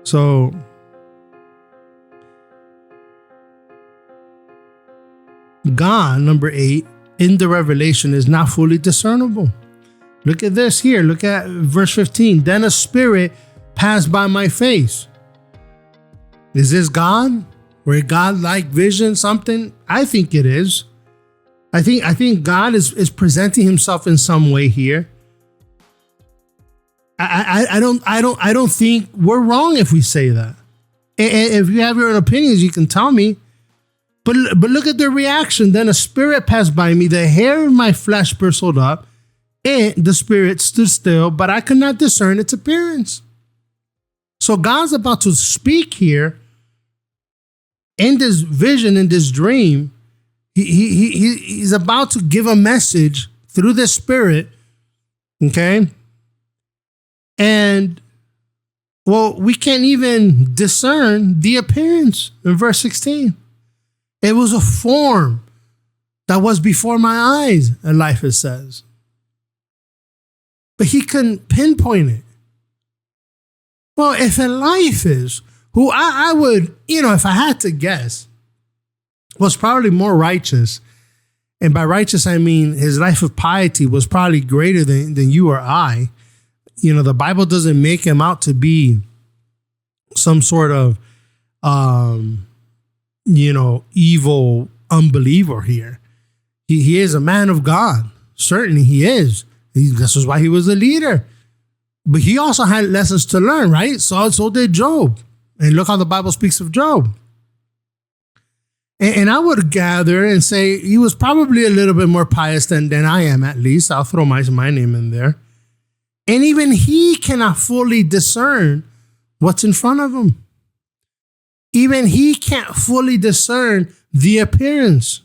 So God, number 8, in the revelation is not fully discernible. Look at this here. Look at verse 15. Then a spirit passed by my face. Is this God? Or a God-like vision, something? I think it is. I think God is presenting himself in some way here. I don't think we're wrong if we say that. And if you have your own opinions, you can tell me. But look at the reaction. Then a spirit passed by me. The hair of my flesh bristled up, and the spirit stood still, but I could not discern its appearance. So God's about to speak here in this vision, in this dream. He's about to give a message through the spirit. Okay. And well, we can't even discern the appearance in verse 16. It was a form that was before my eyes, Eliphaz says. But he couldn't pinpoint it. Well, if Eliphaz, who I would, if I had to guess, was probably more righteous, and by righteous I mean his life of piety was probably greater than you or I. The Bible doesn't make him out to be some sort of evil unbeliever here. He is a man of God. Certainly he is. This is why he was a leader. But he also had lessons to learn, right? So did Job. And look how the Bible speaks of Job. And I would gather and say he was probably a little bit more pious than I am, at least. I'll throw my name in there. And even he cannot fully discern what's in front of him. Even he can't fully discern the appearance.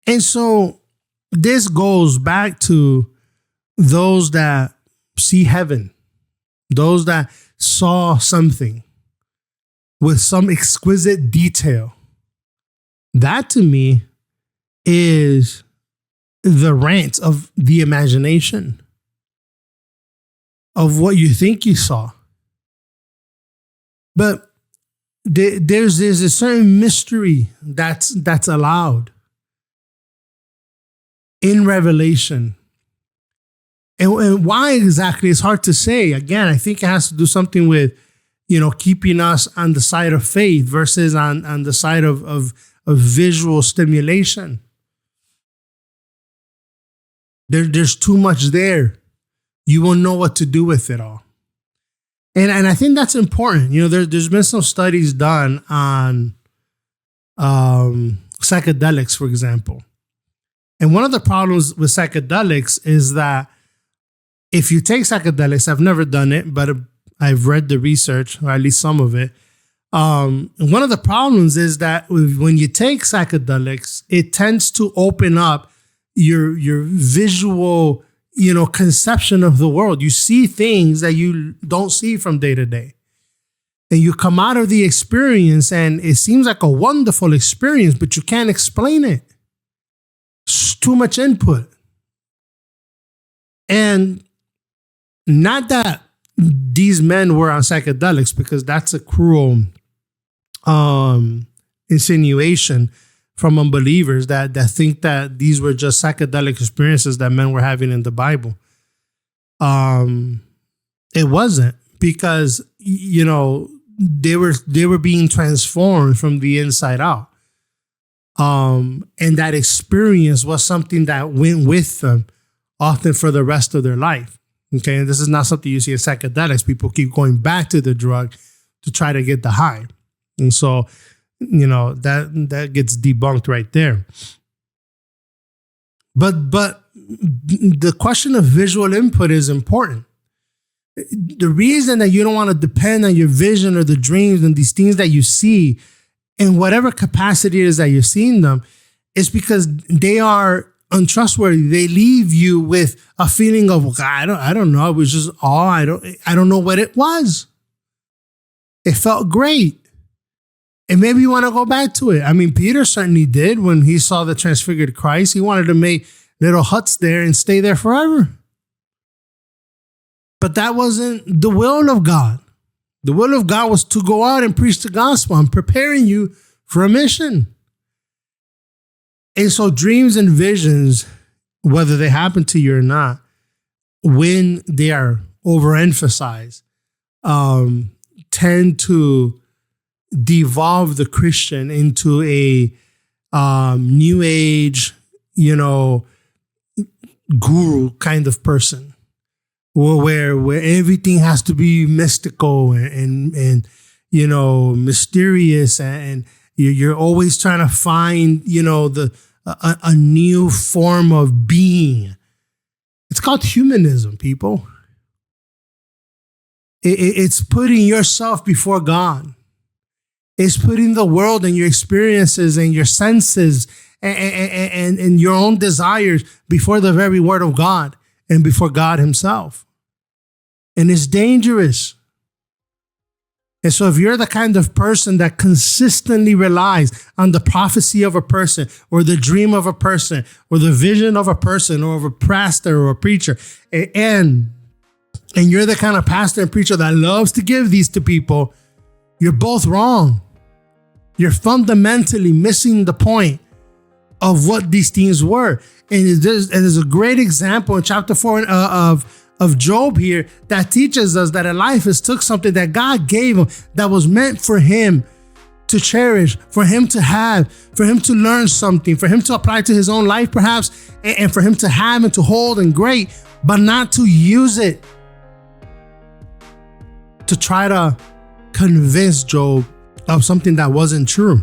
And so this goes back to those that see heaven, those that saw something with some exquisite detail. That to me is the rant of the imagination of what you think you saw. But there's a certain mystery that's allowed in Revelation. And why exactly is hard to say. Again, I think it has to do something with, keeping us on the side of faith versus on the side of visual stimulation. There's too much there. You won't know what to do with it all. And I think that's important. There's been some studies done on psychedelics, for example. And one of the problems with psychedelics is that if you take psychedelics, I've never done it, but I've read the research, or at least some of it. One of the problems is that when you take psychedelics, it tends to open up your visual, conception of the world. You see things that you don't see from day to day. And you come out of the experience and it seems like a wonderful experience, but you can't explain it. It's too much input. And not that these men were on psychedelics, because that's a cruel insinuation from unbelievers that think that these were just psychedelic experiences that men were having in the Bible. It wasn't, because, they were being transformed from the inside out. And that experience was something that went with them often for the rest of their life. Okay. And this is not something you see in psychedelics. People keep going back to the drug to try to get the high. And so, that gets debunked right there. But the question of visual input is important. The reason that you don't want to depend on your vision or the dreams and these things that you see in whatever capacity it is that you're seeing them is because they are untrustworthy. They leave you with a feeling of, I don't know. It was just awe. I don't know what it was. It felt great. And maybe you want to go back to it. I mean, Peter certainly did when he saw the transfigured Christ. He wanted to make little huts there and stay there forever. But that wasn't the will of God. The will of God was to go out and preach the gospel. I'm preparing you for a mission. And so dreams and visions, whether they happen to you or not, when they are overemphasized, tend to devolve the Christian into a new age, guru kind of person, where everything has to be mystical and mysterious, and you're always trying to find a new form of being. It's called humanism, people. It's putting yourself before God. It's putting the world and your experiences and your senses and your own desires before the very word of God and before God himself. And it's dangerous. And so if you're the kind of person that consistently relies on the prophecy of a person or the dream of a person or the vision of a person or of a pastor or a preacher, and you're the kind of pastor and preacher that loves to give these to people, you're both wrong. You're fundamentally missing the point of what these things were. And there's a great example in chapter 4 of Job here that teaches us that Eliphaz took something that God gave him that was meant for him to cherish, for him to have, for him to learn something, for him to apply to his own life perhaps, and for him to have and to hold and great, but not to use it to try to convince Job of something that wasn't true.